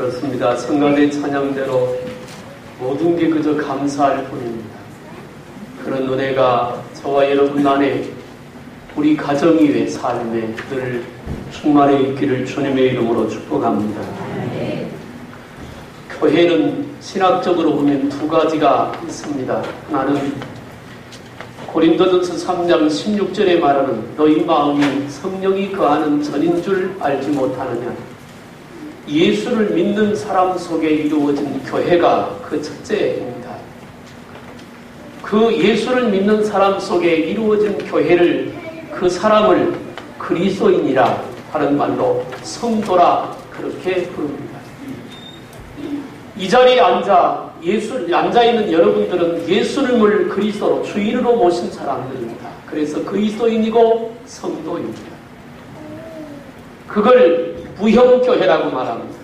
그렇습니다. 성간의 찬양대로 모든 게 그저 감사할 뿐입니다. 그런 은혜가 저와 여러분 안에 우리 가정 위의 삶에 늘 충만해 있기를 주님의 이름으로 축복합니다. 교회는 신학적으로 보면 두 가지가 있습니다. 하나는 고린도전서 3장 16절에 말하는 너희 마음이 성령이 거하는 전인 줄 알지 못하느냐. 예수를 믿는 사람 속에 이루어진 교회가 그 첫째입니다. 그 예수를 믿는 사람 속에 이루어진 교회를, 그 사람을 그리스도인이라 하는 말로 성도라 그렇게 부릅니다. 이 자리에 앉아있는 여러분들은 예수님을 그리스도로 주인으로 모신 사람들입니다. 그래서 그리스도인이고 성도입니다. 그걸 무형교회라고 말합니다.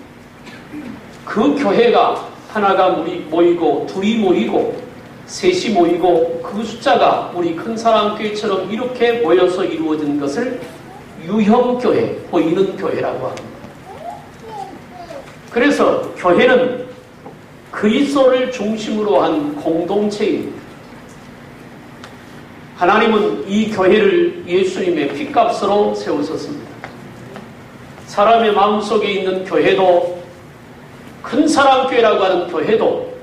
그 교회가 하나가 모이고 둘이 모이고 셋이 모이고 그 숫자가 우리 큰사랑교회처럼 이렇게 모여서 이루어진 것을 유형교회, 보이는 교회라고 합니다. 그래서 교회는 그리스도를 중심으로 한 공동체입니다. 하나님은 이 교회를 예수님의 핏값으로 세우셨습니다. 사람의 마음속에 있는 교회도, 큰사랑교회라고 하는 교회도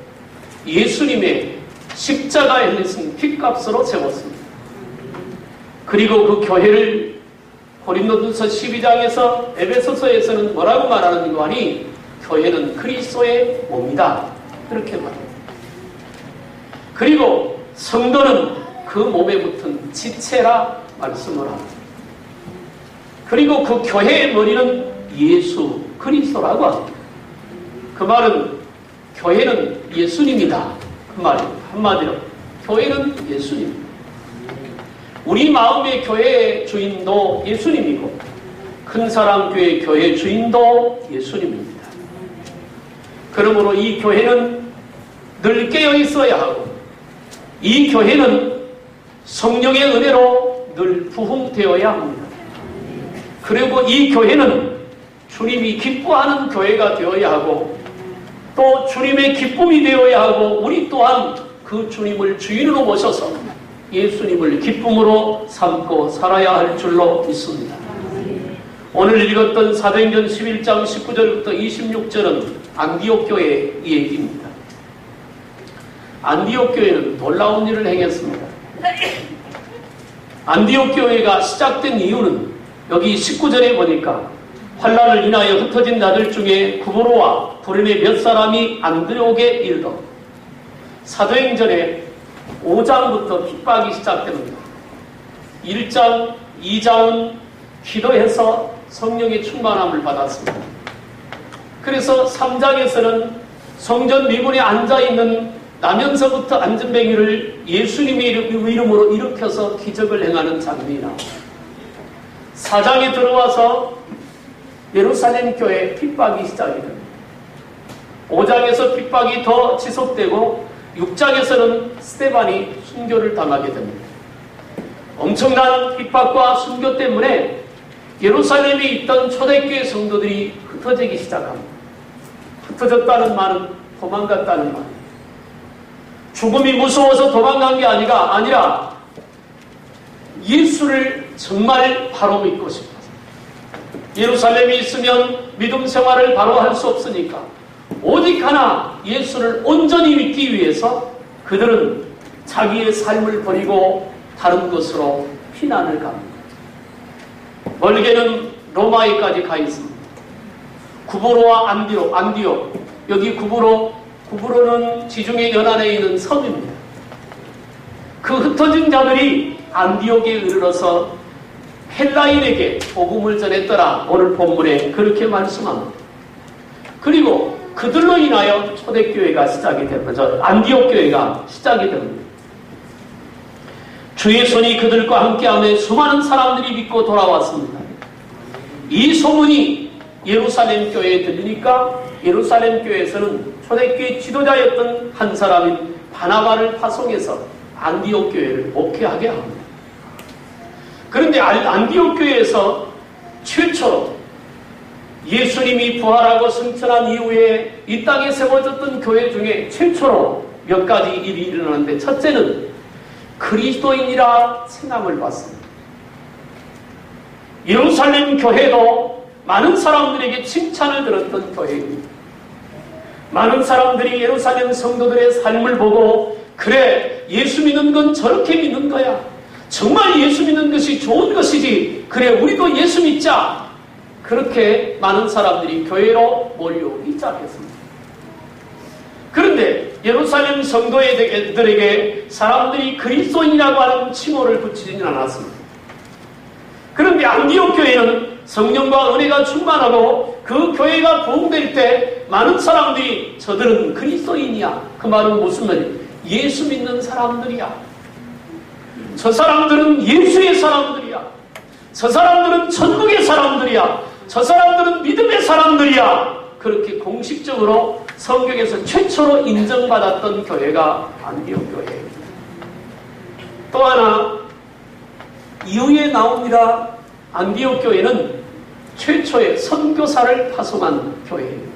예수님의 십자가에 흘리신 핏값으로 세웠습니다. 그리고 그 교회를 고린도전서 12장에서 에베소서에서는 뭐라고 말하는가 하니 교회는 그리스도의 몸이다. 그렇게 말합니다. 그리고 성도는 그 몸에 붙은 지체라 말씀을 합니다. 그리고 그 교회의 머리는 예수 그리스도라고 합니다. 그 말은 교회는 예수님이다. 그 말입니다. 한마디로 교회는 예수님입니다. 우리 마음의 교회의 주인도 예수님이고 큰사랑교회 교회 주인도 예수님입니다. 그러므로 이 교회는 늘 깨어 있어야 하고 이 교회는 성령의 은혜로 늘 부흥되어야 합니다. 그리고 이 교회는 주님이 기뻐하는 교회가 되어야 하고 또 주님의 기쁨이 되어야 하고 우리 또한 그 주님을 주인으로 모셔서 예수님을 기쁨으로 삼고 살아야 할 줄로 믿습니다. 오늘 읽었던 사도행전 11장 19절부터 26절은 안디옥 교회의 얘기입니다. 안디옥 교회는 놀라운 일을 행했습니다. 안디옥 교회가 시작된 이유는 여기 19절에 보니까 환난을 인하여 흩어진 자들 중에 구브로와 불임의 몇 사람이 안디옥에 이르러 사도행전에 5장부터 핍박이 시작됩니다. 1장, 2장은 기도해서 성령의 충만함을 받았습니다. 그래서 3장에서는 성전 미문에 앉아있는 나면서부터 안전뱅이를 예수님의 이름으로 일으켜서 기적을 행하는 장면이 나옵니다. 4장에 들어와서 예루살렘 교회 핍박이 시작이 됩니다. 5장에서 핍박이 더 지속되고 6장에서는 스데반이 순교를 당하게 됩니다. 엄청난 핍박과 순교 때문에 예루살렘에 있던 초대교회 성도들이 흩어지기 시작합니다. 흩어졌다는 말은 도망갔다는 말. 죽음이 무서워서 도망간 게 아니라 예수를 정말 바로 믿고 싶어서 예루살렘에 있으면 믿음 생활을 바로 할 수 없으니까 오직 하나 예수를 온전히 믿기 위해서 그들은 자기의 삶을 버리고 다른 곳으로 피난을 갑니다. 멀게는 로마에까지 가 있습니다. 구브로와 안디옥. 여기 구브로는 지중해 연안에 있는 섬입니다. 그 흩어진 자들이 안디옥에 이르러서 헬라인에게 복음을 전했더라. 오늘 본문에 그렇게 말씀합니다. 그리고 그들로 인하여 초대교회가 시작이 됩니다. 안디옥 교회가 시작이 됩니다. 주의 손이 그들과 함께하며 수많은 사람들이 믿고 돌아왔습니다. 이 소문이 예루살렘 교회에 들리니까 예루살렘 교회에서는 초대교회 지도자였던 한 사람인 바나바를 파송해서 안디옥 교회를 목회하게 합니다. 그런데 안디옥 교회에서 최초로 예수님이 부활하고 승천한 이후에 이 땅에 세워졌던 교회 중에 최초로 몇 가지 일이 일어나는데, 첫째는 그리스도인이라 칭함을 받습니다. 예루살렘 교회도 많은 사람들에게 칭찬을 들었던 교회입니다. 많은 사람들이 예루살렘 성도들의 삶을 보고, 그래, 예수 믿는 건 저렇게 믿는 거야. 정말 예수 믿는 것이 좋은 것이지. 그래, 우리도 예수 믿자. 그렇게 많은 사람들이 교회로 몰려오기 시작했습니다. 그런데 예루살렘 성도들에게 사람들이 그리스도인이라고 하는 칭호를 붙이지는 않았습니다. 그런데 안디옥 교회는 성령과 은혜가 충만하고 그 교회가 부흥될 때 많은 사람들이 저들은 그리스도인이야. 그 말은 무슨 말이에요? 예수 믿는 사람들이야. 저 사람들은 예수의 사람들이야. 저 사람들은 천국의 사람들이야. 저 사람들은 믿음의 사람들이야. 그렇게 공식적으로 성경에서 최초로 인정받았던 교회가 안디옥 교회입니다. 또 하나 이후에 나옵니다. 안디옥 교회는 최초의 선교사를 파송한 교회입니다.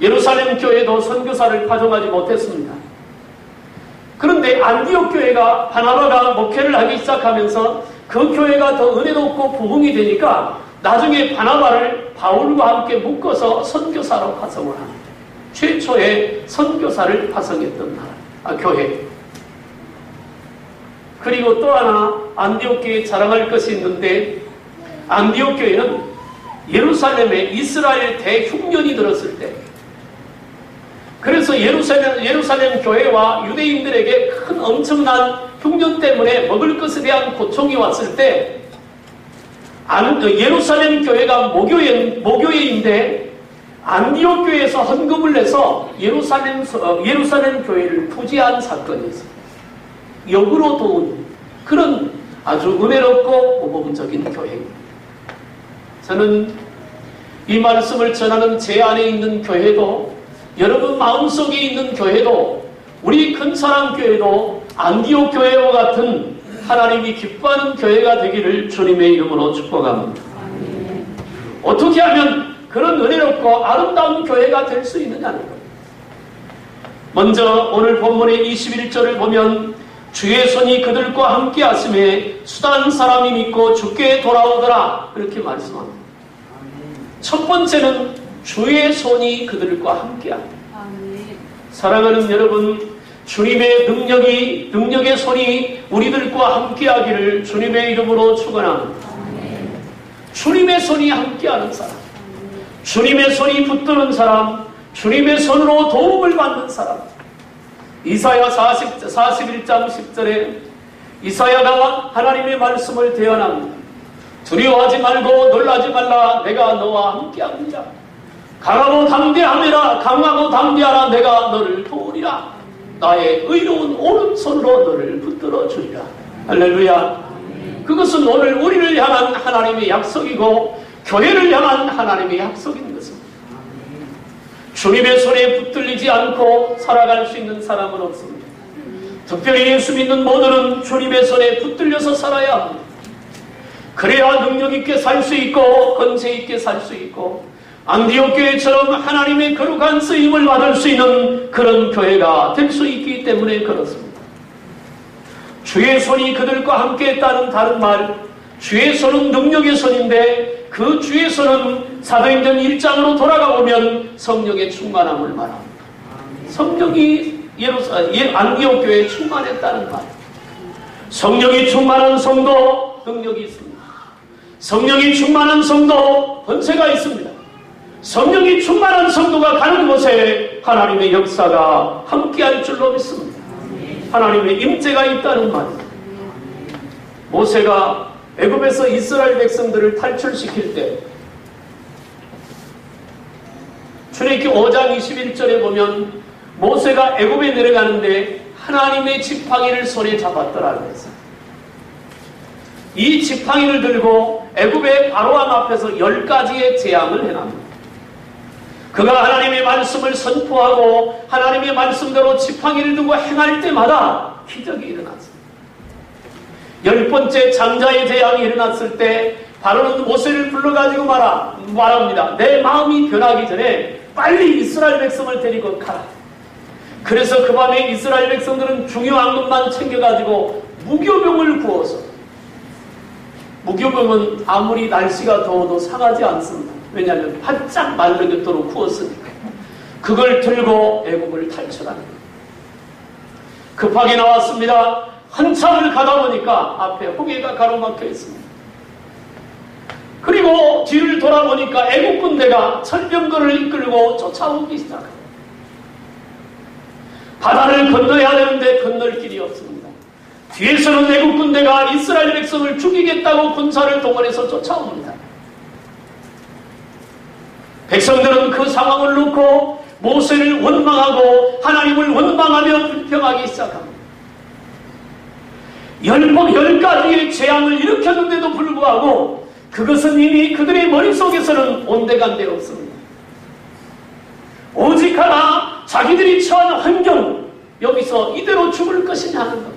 예루살렘 교회도 선교사를 파송하지 못했습니다. 그런데 안디옥 교회가 바나바가 목회를 하기 시작하면서 그 교회가 더 은혜롭고 부흥이 되니까 나중에 바나바를 바울과 함께 묶어서 선교사로 파송을 합니다. 최초의 선교사를 파송했던 교회. 그리고 또 하나 안디옥 교회에 자랑할 것이 있는데, 안디옥 교회는 예루살렘에 이스라엘 대흉년이 들었을 때, 그래서 예루살렘 교회와 유대인들에게 큰 엄청난 흉년 때문에 먹을 것에 대한 고통이 왔을 때, 예루살렘 교회가 모교회인데 안디옥 교회에서 헌금을 내서 예루살렘 교회를 부지한 사건이 있습니다. 역으로 도운 그런 아주 은혜롭고 모범적인 교회입니다. 저는 이 말씀을 전하는 제 안에 있는 교회도, 여러분 마음속에 있는 교회도, 우리 큰사랑교회도 안디옥 교회와 같은 하나님이 기뻐하는 교회가 되기를 주님의 이름으로 축복합니다. 어떻게 하면 그런 은혜롭고 아름다운 교회가 될 수 있느냐는 거예요. 먼저 오늘 본문의 21절을 보면 주의 손이 그들과 함께 하심에 수단 사람이 믿고 주께 돌아오더라, 그렇게 말씀합니다. 첫 번째는 주의 손이 그들과 함께 합니다. 사랑하는 여러분, 주님의 능력의 손이 우리들과 함께하기를 주님의 이름으로 축원합니다. 주님의 손이 함께하는 사람, 주님의 손이 붙드는 사람, 주님의 손으로 도움을 받는 사람. 이사야 41장 10절에 이사야가 하나님의 말씀을 대언합니다. 두려워하지 말고 놀라지 말라. 내가 너와 함께합니다. 강하고 담대하라. 내가 너를 도우리라. 나의 의로운 오른손으로 너를 붙들어 주리라. 할렐루야. 그것은 오늘 우리를 향한 하나님의 약속이고 교회를 향한 하나님의 약속인 것입니다. 주님의 손에 붙들리지 않고 살아갈 수 있는 사람은 없습니다. 특별히 예수 믿는 모두는 주님의 손에 붙들려서 살아야 합니다. 그래야 능력 있게 살 수 있고 권세 있게 살 수 있고 안디옥 교회처럼 하나님의 거룩한 쓰임을 받을 수 있는 그런 교회가 될 수 있기 때문에 그렇습니다. 주의 손이 그들과 함께 했다는 다른 말, 주의 손은 능력의 손인데 그 주의 손은 사도행전 1장으로 돌아가 보면 성령의 충만함을 말합니다. 성령이 안디옥 교회에 충만했다는 말. 성령이 충만한 성도 능력이 있습니다. 성령이 충만한 성도 권세가 있습니다. 성령이 충만한 성도가 가는 곳에 하나님의 역사가 함께할 줄로 믿습니다. 하나님의 임재가 있다는 말입니다. 모세가 애굽에서 이스라엘 백성들을 탈출시킬 때 출애굽기 5장 21절에 보면 모세가 애굽에 내려가는데 하나님의 지팡이를 손에 잡았더라 그랬어요. 이 지팡이를 들고 애굽의 바로왕 앞에서 10가지의 재앙을 해납니다. 그가 하나님의 말씀을 선포하고 하나님의 말씀대로 지팡이를 들고 행할 때마다 기적이 일어났습니다. 10번째 장자의 재앙이 일어났을 때 바로는 모세를 불러가지고 말합니다. 내 마음이 변하기 전에 빨리 이스라엘 백성을 데리고 가라. 그래서 그 밤에 이스라엘 백성들은 중요한 것만 챙겨가지고 무교병을 구워서, 무교병은 아무리 날씨가 더워도 상하지 않습니다. 왜냐하면 바짝 말르겠도록 구웠으니까. 그걸 들고 애국을 탈출합니다. 급하게 나왔습니다. 한참을 가다 보니까 앞에 홍해가 가로막혀 있습니다. 그리고 뒤를 돌아보니까 애국 군대가 철병거를 이끌고 쫓아오기 시작합니다. 바다를 건너야 되는데 건널 길이 없습니다. 뒤에서는 애국 군대가 이스라엘 백성을 죽이겠다고 군사를 동원해서 쫓아옵니다. 백성들은 그 상황을 놓고 모세를 원망하고 하나님을 원망하며 불평하기 시작합니다. 10가지의 재앙을 일으켰는데도 불구하고 그것은 이미 그들의 머릿속에서는 온데간데 없습니다. 오직 하나, 자기들이 처한 환경, 여기서 이대로 죽을 것이냐 하는 것.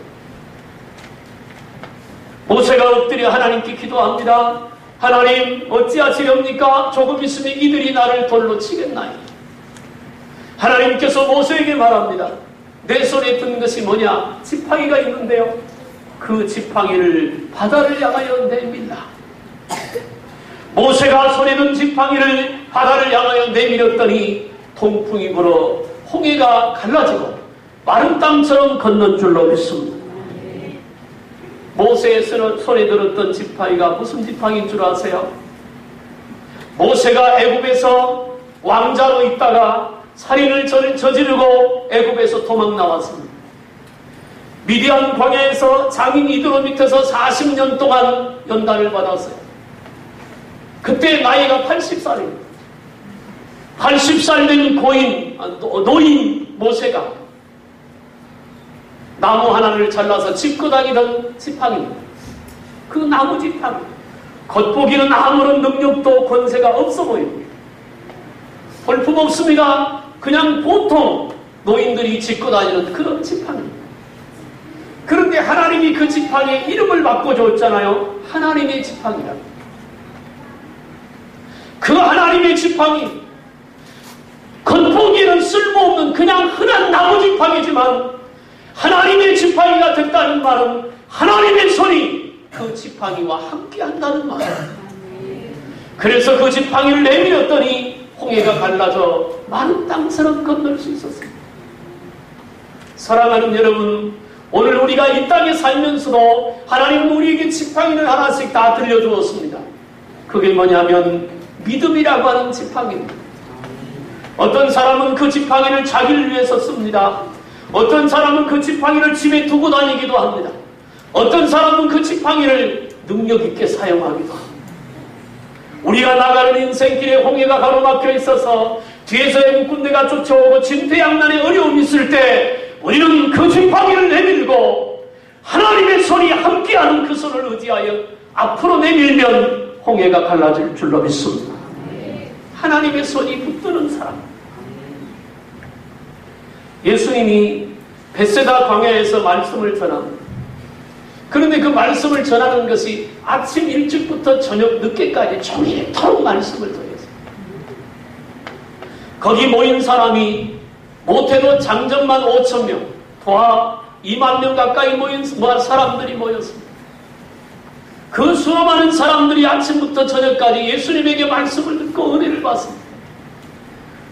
모세가 엎드려 하나님께 기도합니다. 하나님, 어찌하시렵니까? 조금 있으면 이들이 나를 돌로 치겠나요? 하나님께서 모세에게 말합니다. 내 손에 든 것이 뭐냐? 지팡이가 있는데요. 그 지팡이를 바다를 향하여 내밀라. 모세가 손에 든 지팡이를 바다를 향하여 내밀었더니 통풍이 불어 홍해가 갈라지고 마른 땅처럼 건넌 줄로 믿습니다. 모세의 손에 들었던 지팡이가 무슨 지팡이인 줄 아세요? 모세가 애굽에서 왕자로 있다가 살인을 저지르고 애굽에서 도망 나왔습니다. 미디안 광야에서 장인 이드로 밑에서 40년 동안 연단을 받았어요. 그때 나이가 80살입니다. 80살 된 노인 모세가 나무 하나를 잘라서 짚고 다니던 지팡이입니다. 그 나무 지팡이. 겉보기는 아무런 능력도 권세가 없어 보입니다. 볼품 없습니다. 그냥 보통 노인들이 짚고 다니는 그런 지팡이입니다. 그런데 하나님이 그 지팡이에 이름을 바꿔줬잖아요. 하나님의 지팡이라. 그 하나님의 지팡이, 겉보기에는 쓸모없는 그냥 흔한 나무 지팡이지만 하나님의 지팡이가 됐다는 말은 하나님의 손이 그 지팡이와 함께 한다는 말이에요. 그래서 그 지팡이를 내밀었더니 홍해가 갈라져 마른 땅처럼 건널 수 있었습니다. 사랑하는 여러분, 오늘 우리가 이 땅에 살면서도 하나님은 우리에게 지팡이를 하나씩 다 들려주었습니다. 그게 뭐냐면 믿음이라고 하는 지팡이입니다. 어떤 사람은 그 지팡이를 자기를 위해서 씁니다. 어떤 사람은 그 지팡이를 집에 두고 다니기도 합니다. 어떤 사람은 그 지팡이를 능력 있게 사용하기도 합니다. 우리가 나가는 인생길에 홍해가 가로막혀 있어서 뒤에서 애국 군대가 쫓아오고 진퇴양난의 어려움이 있을 때 우리는 그 지팡이를 내밀고 하나님의 손이 함께하는 그 손을 의지하여 앞으로 내밀면 홍해가 갈라질 줄로 믿습니다. 하나님의 손이 붙드는 사람. 예수님이 벳세다 광야에서 말씀을 전합니다. 그런데 그 말씀을 전하는 것이 아침 일찍부터 저녁 늦게까지 종일토록 말씀을 전했어요. 거기 모인 사람이 못해도 장정만 5,000명, 도합 2만 명 가까이 모인 사람들이 모였습니다. 그 수많은 사람들이 아침부터 저녁까지 예수님에게 말씀을 듣고 은혜를 받습니다.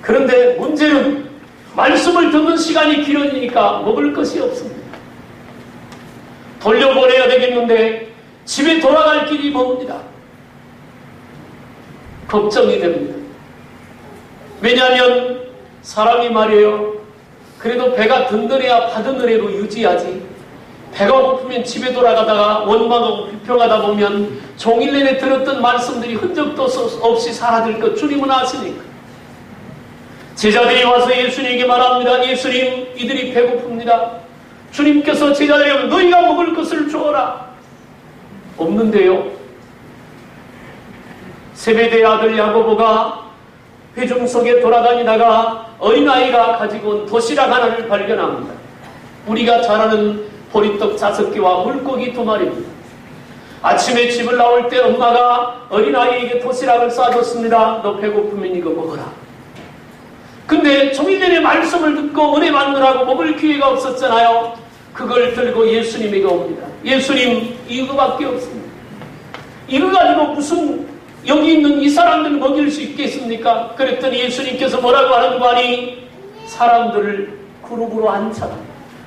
그런데 문제는 말씀을 듣는 시간이 길어지니까 먹을 것이 없습니다. 돌려보내야 되겠는데 집에 돌아갈 길이 멉니다. 걱정이 됩니다. 왜냐하면 사람이 말이에요. 그래도 배가 든든해야 받은 은혜로 유지하지. 배가 고프면 집에 돌아가다가 원망하고 비평하다 보면 종일 내내 들었던 말씀들이 흔적도 없이 사라질 것 주님은 아시니까. 제자들이 와서 예수님에게 말합니다. 예수님, 이들이 배고픕니다. 주님께서 제자들에게 너희가 먹을 것을 주어라. 없는데요. 세베대의 아들 야고보가 회중 속에 돌아다니다가 어린아이가 가지고 온 도시락 하나를 발견합니다. 우리가 잘 아는 보리떡 5개와 물고기 2마리입니다. 아침에 집을 나올 때 엄마가 어린아이에게 도시락을 싸줬습니다. 너 배고프면 이거 먹어라. 근데 종일 내내 말씀을 듣고 은혜 받느라고 먹을 기회가 없었잖아요. 그걸 들고 예수님에게 옵니다. 예수님, 이거밖에 없습니다. 이거 가지고 무슨 여기 있는 이 사람들 먹일 수 있겠습니까? 그랬더니 예수님께서 뭐라고 하는 거 아니? 사람들을 그룹으로 앉혀라.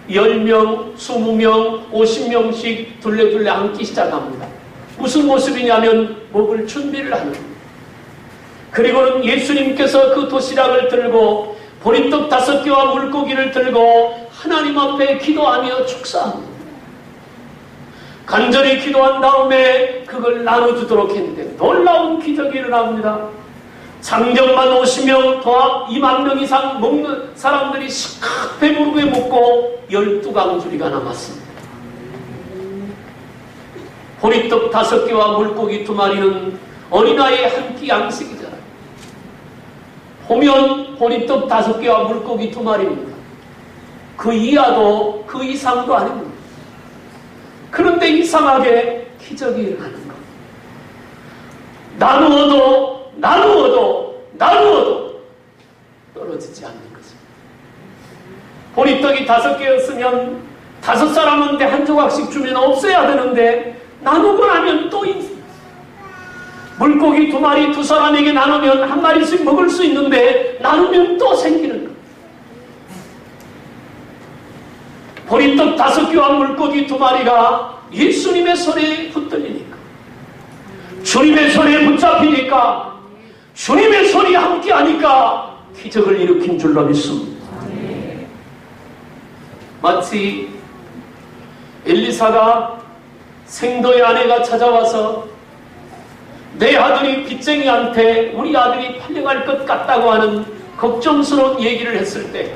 10명, 20명, 50명씩 둘레둘레 앉기 시작합니다. 무슨 모습이냐면 먹을 준비를 하는 겁니다. 그리고는 예수님께서 그 도시락을 들고 보리떡 5개와 물고기를 들고 하나님 앞에 기도하며 축사합니다. 간절히 기도한 다음에 그걸 나눠주도록 했는데 놀라운 기적이 일어납니다. 장정만 50명 더합 2만 명 이상 먹는 사람들이 시칵 배부르게 먹고 12강줄이가 남았습니다. 보리떡 5개와 물고기 2마리는 어린아이의 한 끼 양식이잖아요. 보면 보리떡 5개와 물고기 2마리입니다. 그 이하도 그 이상도 아닙니다. 그런데 이상하게 기적이 일어나는 겁니다. 나누어도 떨어지지 않는 것입니다. 보리떡이 5개였으면 5사람한테 한 조각씩 주면 없어야 되는데 나누고 나면 또 있습니다. 물고기 2마리 2사람에게 나누면 1마리씩 먹을 수 있는데 나누면 또 생기는 겁니다. 보리떡 5개와 물고기 2마리가 예수님의 손에 붙들리니까, 주님의 손에 붙잡히니까, 주님의 손이 함께하니까 기적을 일으킨 줄로 믿습니다. 마치 엘리사가 생도의 아내가 찾아와서 내 아들이 빚쟁이한테 우리 아들이 팔려갈 것 같다고 하는 걱정스러운 얘기를 했을 때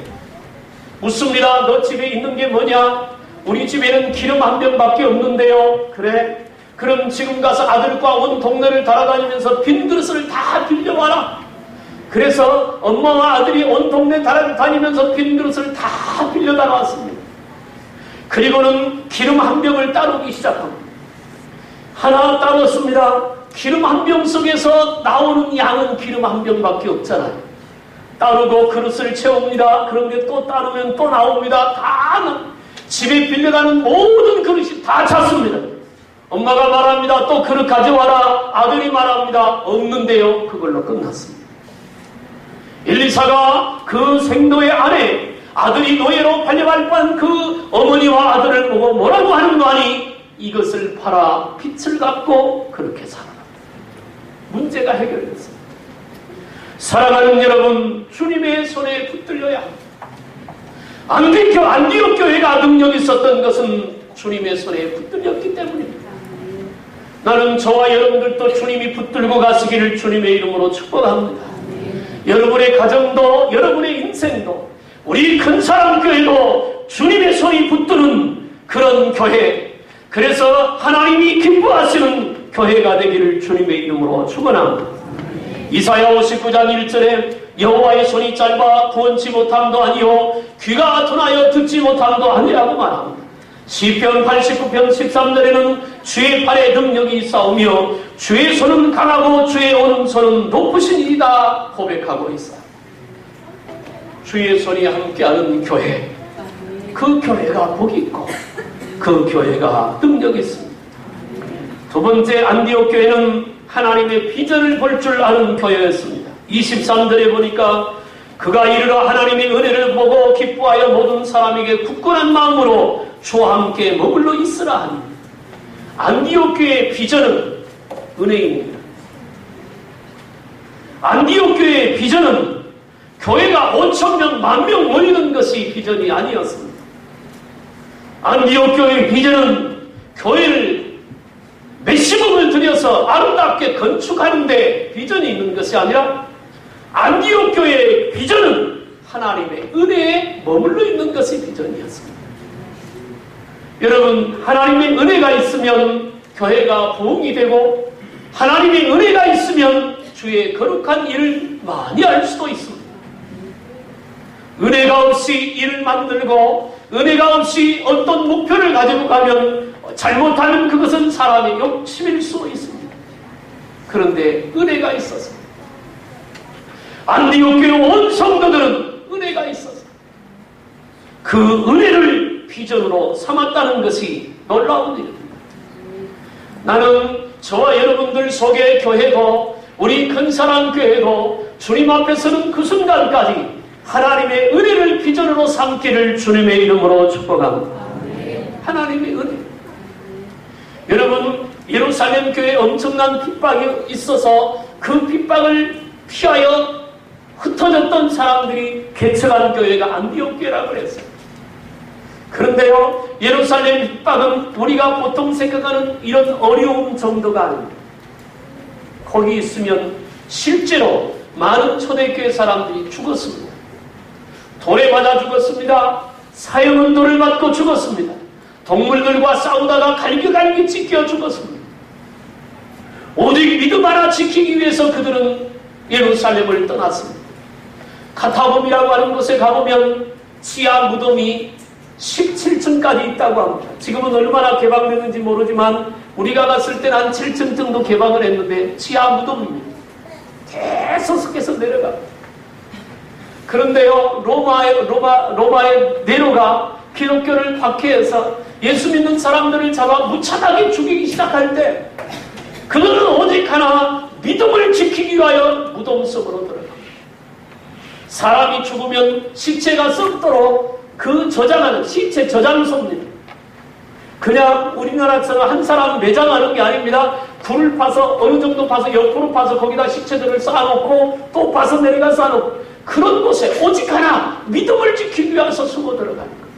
묻습니다. 너 집에 있는 게 뭐냐? 우리 집에는 기름 1병밖에 없는데요. 그래? 그럼 지금 가서 아들과 온 동네를 돌아다니면서 빈 그릇을 다 빌려와라. 그래서 엄마와 아들이 온 동네 다니면서 빈 그릇을 다 빌려 달아왔습니다. 그리고는 기름 1병을 따르기 시작합니다. 하나 따랐습니다. 기름 1병 속에서 나오는 양은 기름 1병밖에 없잖아요. 따르고 그릇을 채웁니다. 그런데 또 따르면 또 나옵니다. 다 집에 빌려가는 모든 그릇이 다 찼습니다. 엄마가 말합니다. 또 그릇 가져와라. 아들이 말합니다. 없는데요. 그걸로 끝났습니다. 엘리사가 그 생도의 아내, 아들이 노예로 팔려갈 뻔한 그 어머니와 아들을 보고 뭐라고 하는 거 아니? 이것을 팔아 빚을 갚고 그렇게 살아라. 문제가 해결됐습니다. 사랑하는 여러분, 주님의 손에 붙들려야 합니다. 안디옥 교회가 능력이 있었던 것은 주님의 손에 붙들렸기 때문입니다. 나는 저와 여러분들도 주님이 붙들고 가시기를 주님의 이름으로 축복합니다. 여러분의 가정도, 여러분의 인생도, 우리 큰 사람 교회도 주님의 손이 붙드는 그런 교회, 그래서 하나님이 기뻐하시는 교회가 되기를 주님의 이름으로 축원합니다. 이사야 59장 1절에 여호와의 손이 짧아 구원치 못함도 아니요 귀가 둔하여 듣지 못함도 아니라고 말합니다. 시편 89편 13절에는 주의 팔에 능력이 있사오며 주의 손은 강하고 주의 오른손은 높으신 이다 고백하고 있어요. 주의 손이 함께하는 교회, 그 교회가 복이 있고 그 교회가 능력이 있습니다. 두 번째, 안디옥 교회는 하나님의 비전을 볼 줄 아는 교회였습니다. 23절에 보니까 그가 이르러 하나님의 은혜를 보고 기뻐하여 모든 사람에게 굳건한 마음으로 주와 함께 머물러 있으라 하니, 안디옥 교회의 비전은 은혜입니다. 안디옥 교회의 비전은 교회가 5,000명, 10,000명 모이는 것이 비전이 아니었습니다. 안디옥 교회의 비전은 교회를 몇십억을 들여서 아름답게 건축하는데 비전이 있는 것이 아니라 안디옥 교회의 비전은 하나님의 은혜에 머물러 있는 것이 비전이었습니다. 여러분, 하나님의 은혜가 있으면 교회가 부흥이 되고 하나님의 은혜가 있으면 주의 거룩한 일을 많이 할 수도 있습니다. 은혜가 없이 일을 만들고 은혜가 없이 어떤 목표를 가지고 가면 잘못하면 그것은 사람의 욕심일 수 있습니다. 그런데 은혜가 있어서 안디옥 교회 온 성도들은 은혜가 있어서 그 은혜를 비전으로 삼았다는 것이 놀라운 일입니다. 나는 저와 여러분들 속의 교회도 우리 큰사랑 교회도 주님 앞에 서는 그 순간까지 하나님의 은혜를 비전으로 삼기를 주님의 이름으로 축복합니다. 하나님의 은혜. 여러분, 예루살렘 교회에 엄청난 핍박이 있어서 그 핍박을 피하여 흩어졌던 사람들이 개척한 교회가 안디옥 교회라고 그랬어요. 그런데요, 예루살렘 핍박은 우리가 보통 생각하는 이런 어려움 정도가 아닙니다. 거기 있으면 실제로 많은 초대교회 사람들이 죽었습니다. 돌에 맞아 죽었습니다. 사형운동을 맞고 죽었습니다. 동물들과 싸우다가 갈기갈기 찢겨 죽었습니다. 오직 믿음 하나 지키기 위해서 그들은 예루살렘을 떠났습니다. 카타콤이라고 하는 곳에 가보면 지하 무덤이 17층까지 있다고 합니다. 지금은 얼마나 개방됐는지 모르지만 우리가 갔을 때는 한 7층 정도 개방을 했는데 지하 무덤입니다. 계속해서 내려갑니다. 그런데요, 로마의 네로가 기독교를 박해해서 예수 믿는 사람들을 잡아 무차하게 죽이기 시작할 때 그들은 오직 하나 믿음을 지키기 위하여 무덤 속으로 들어갑니다. 사람이 죽으면 시체가 썩도록 그 저장하는 시체 저장소입니다. 그냥 우리나라처럼 한 사람 매장하는 게 아닙니다. 굴을 파서 어느 정도 파서 옆으로 파서 거기다 시체들을 쌓아놓고 또 파서 내려가 쌓아놓고 그런 곳에 오직 하나 믿음을 지키기 위해서 숨어 들어가는 거예요.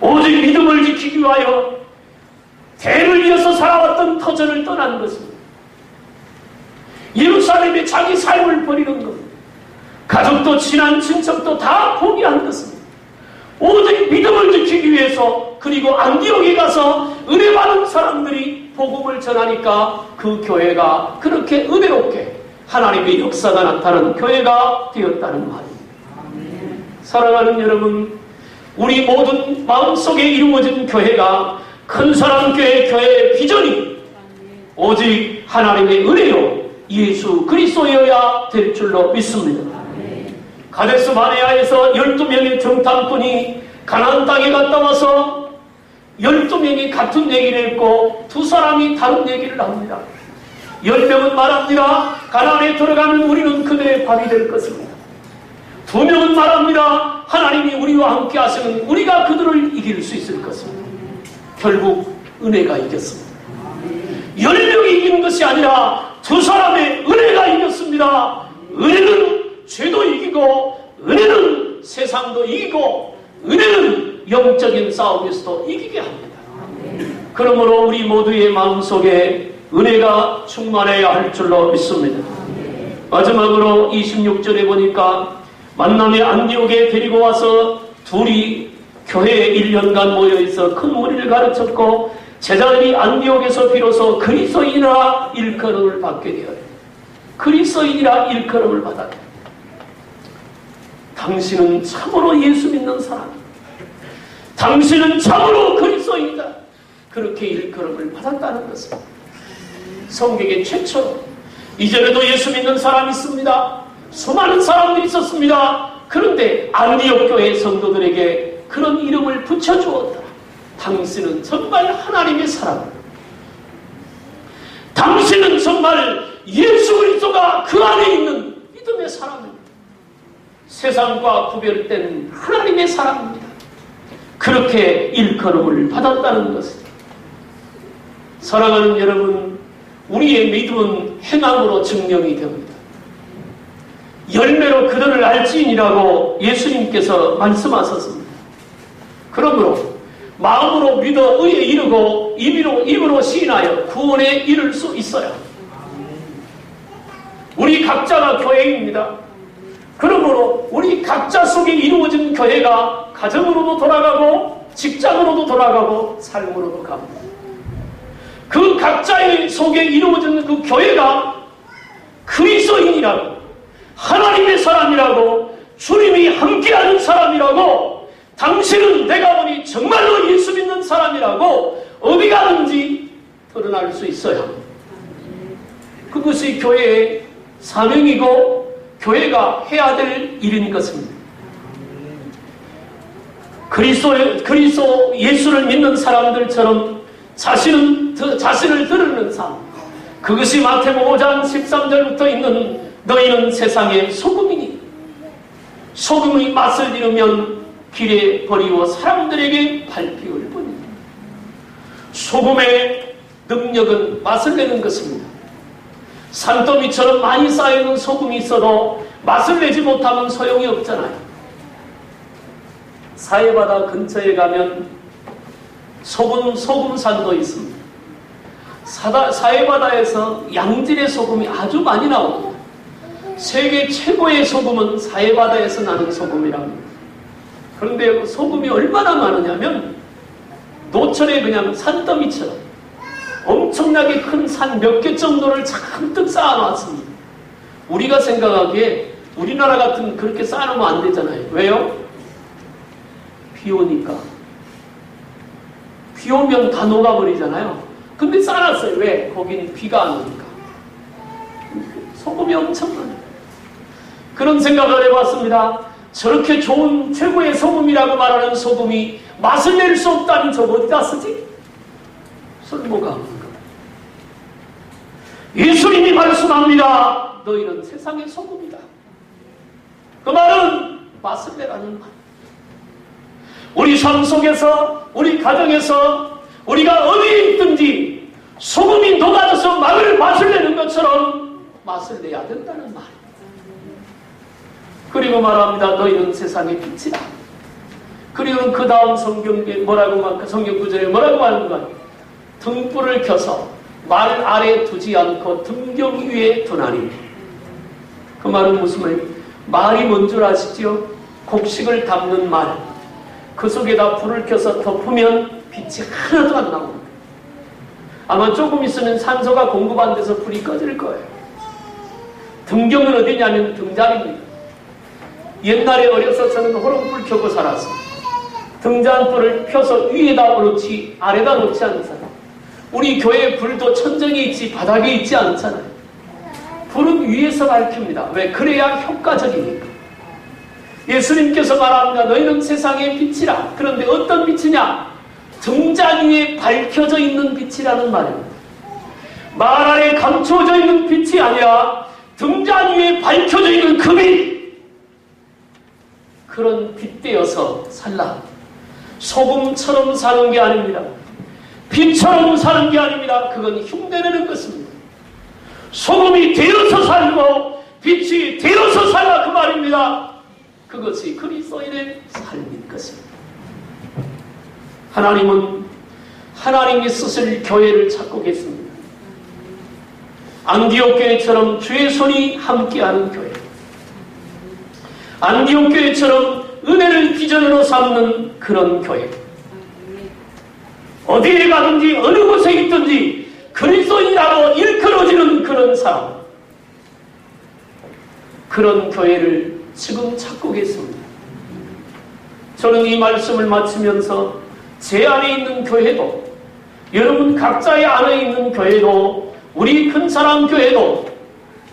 오직 믿음을 지키기 위하여 대를 이어서 살아왔던 터전을 떠나는 것입니다. 예루살렘에 자기 삶을 버리는 겁니다. 가족도 친한 친척도 다 포기한 것입니다. 오직 믿음을 지키기 위해서 그리고 안디옥에 가서 은혜 받은 사람들이 복음을 전하니까 그 교회가 그렇게 은혜롭게 하나님의 역사가 나타나는 교회가 되었다는 말입니다. 사랑하는 여러분, 우리 모든 마음속에 이루어진 교회가 큰사랑교회 교회의 비전이 오직 하나님의 은혜로 예수 그리스도여야 될 줄로 믿습니다. 가데스 바네아에서 12명의 정탐꾼이 가나안 땅에 갔다 와서 12명이 같은 얘기를 했고 두 사람이 다른 얘기를 합니다. 10명은 말합니다. 가나안에 들어가면 우리는 그들의 밥이 될 것입니다. 2명은 말합니다. 하나님이 우리와 함께 하시는 우리가 그들을 이길 수 있을 것입니다. 결국 은혜가 이겼습니다. 10명이 이기는 것이 아니라 두 사람의 은혜가 이겼습니다. 은혜는 죄도 이기고 은혜는 세상도 이기고 은혜는 영적인 싸움에서도 이기게 합니다. 그러므로 우리 모두의 마음속에 은혜가 충만해야 할 줄로 믿습니다. 마지막으로 26절에 보니까 만남의 안디옥에 데리고 와서 둘이 교회에 1년간 모여있어 큰 무리를 가르쳤고 제자들이 안디옥에서 비로소 그리스도인이라 일컬음을 받게 되어요. 그리스도인이라 일컬음을 받아요. 당신은 참으로 예수 믿는 사람, 당신은 참으로 그리스도인이다. 그렇게 일컬음을 받았다는 것은 성경의 최초로 이전에도 예수 믿는 사람이 있습니다. 수많은 사람들이 있었습니다. 그런데 안디옥 교회 성도들에게 그런 이름을 붙여주었다. 당신은 정말 하나님의 사람, 당신은 정말 예수 그리스도가 그 안에 있는 믿음의 사람입니다. 세상과 구별된 하나님의 사람입니다. 그렇게 일컬음을 받았다는 것입니다. 사랑하는 여러분, 우리의 믿음은 행함으로 증명이 됩니다. 열매로 그들을 알지니라고 예수님께서 말씀하셨습니다. 그러므로 마음으로 믿어 의에 이르고 입으로 시인하여 구원에 이를 수 있어요. 우리 각자가 교회입니다. 그러므로 우리 각자 속에 이루어진 교회가 가정으로도 돌아가고 직장으로도 돌아가고 삶으로도 갑니다. 그 각자의 속에 이루어진 그 교회가 그리스도인이라고, 하나님의 사람이라고, 주님이 함께하는 사람이라고, 당신은 내가 보니 사람이 정말로 예수 믿는 사람이라고 어디 가든지 드러날 수 있어요. 그것이 교회의 사명이고 교회가 해야 될 일인 것입니다. 그리스도 예수를 믿는 사람들처럼 자신을 드러내는 삶, 그것이 마태복음 5장 13절부터 있는 너희는 세상의 소금이니 소금의 맛을 잃으면 길에 버리워 사람들에게 밟히울 뿐이다. 소금의 능력은 맛을 내는 것입니다. 산더미처럼 많이 쌓여있는 소금이 있어도 맛을 내지 못하면 소용이 없잖아요. 사해바다 근처에 가면 소금산도 있습니다. 사해바다에서 양질의 소금이 아주 많이 나옵니다. 세계 최고의 소금은 사해바다에서 나는 소금이랍니다. 그런데 소금이 얼마나 많으냐면 노천에 그냥 산더미처럼 엄청나게 큰 산 몇 개 정도를 잔뜩 쌓아놨습니다. 우리가 생각하기에 우리나라 같은 그렇게 쌓아놓으면 안 되잖아요. 왜요? 비 오니까. 비 오면 다 녹아버리잖아요. 근데 쌓아놨어요. 왜? 거긴 비가 안 오니까. 소금이 엄청 많아요. 그런 생각을 해봤습니다. 저렇게 좋은 최고의 소금이라고 말하는 소금이 맛을 낼 수 없다면 저거 어디다 쓰지? 쓸모가 없는 것. 예수님이 말씀합니다. 너희는 세상의 소금이다. 그 말은 맛을 내라는 말. 우리 삶 속에서, 우리 가정에서 우리가 어디에 있든지 소금이 녹아져서 맛을 내는 것처럼 맛을 내야 된다는 말. 그리고 말합니다. 너희는 세상의 빛이다. 그리고 그 다음 성경 구절에 뭐라고 하는가? 등불을 켜서 말 아래 두지 않고 등경 위에 두나니. 그 말은 무슨 말이에요? 말이 뭔 줄 아시죠? 곡식을 담는 말. 그 속에다 불을 켜서 덮으면 빛이 하나도 안 나옵니다. 아마 조금 있으면 산소가 공급 안 돼서 불이 꺼질 거예요. 등경은 어디냐면 등잔입니다. 옛날에 어려서 저는 호롱불 켜고 살았어요. 등잔불을 펴서 위에다 놓지 아래다 놓지 않는 사람. 우리 교회 불도 천정에 있지 바닥에 있지 않잖아요. 불은 위에서 밝힙니다. 왜? 그래야 효과적이니까. 예수님께서 말합니다. 너희는 세상의 빛이라. 그런데 어떤 빛이냐? 등잔 위에 밝혀져 있는 빛이라는 말입니다. 말 아래 감춰져 있는 빛이 아니라 등잔 위에 밝혀져 있는 그 빛. 그런 빛되어서 살라. 소금처럼 사는 게 아닙니다. 빛처럼 사는 게 아닙니다. 그건 흉내내는 것입니다. 소금이 되어서 살고 빛이 되어서 살라 그 말입니다. 그것이 그리스도인의 삶인 것입니다. 하나님은 하나님이 쓰실 교회를 찾고 계십니다. 안디옥 교회처럼 주의 손이 함께하는 교회. 안디옥 교회처럼 은혜를 비전으로 삼는 그런 교회. 어디에 가든지 어느 곳에 있든지 그리스도인이라고 일컬어지는 그런 사람. 그런 교회를 지금 찾고 계십니다. 저는 이 말씀을 마치면서 제 안에 있는 교회도, 여러분 각자의 안에 있는 교회도, 우리 큰사랑 교회도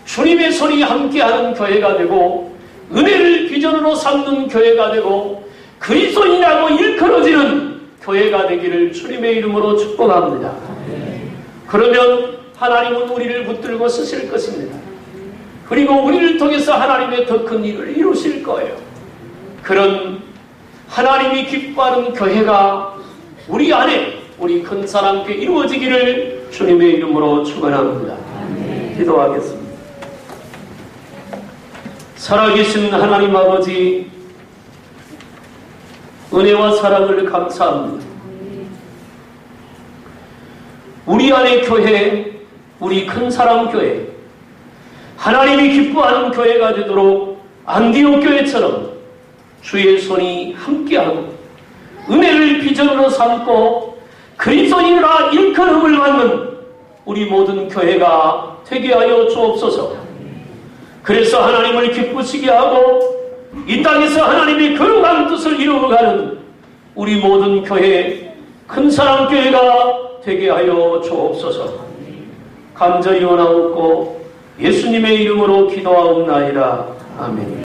주님의 손이 함께하는 교회가 되고 은혜를 비전으로 삼는 교회가 되고 그리스도인이라고 일컬어지는 교회가 되기를 주님의 이름으로 축복합니다. 그러면 하나님은 우리를 붙들고 쓰실 것입니다. 그리고 우리를 통해서 하나님의 더 큰 일을 이루실 거예요. 그런 하나님이 기뻐하는 교회가 우리 안에, 우리 큰사랑교회 이루어지기를 주님의 이름으로 축원합니다. 기도하겠습니다. 살아계신 하나님 아버지, 은혜와 사랑을 감사합니다. 우리 안의 교회, 우리 큰사랑교회, 하나님이 기뻐하는 교회가 되도록 안디옥 교회처럼 주의 손이 함께하고 은혜를 비전으로 삼고 그리스도인이라 일컬음을 받는 우리 모든 교회가 되게 하여 주옵소서. 그래서 하나님을 기쁘시게 하고 이 땅에서 하나님의 거룩한 뜻을 이루어가는 우리 모든 교회 큰 사랑 교회가 되게 하여 주옵소서. 간절히 원하옵고 예수님의 이름으로 기도하옵나이다. 아멘.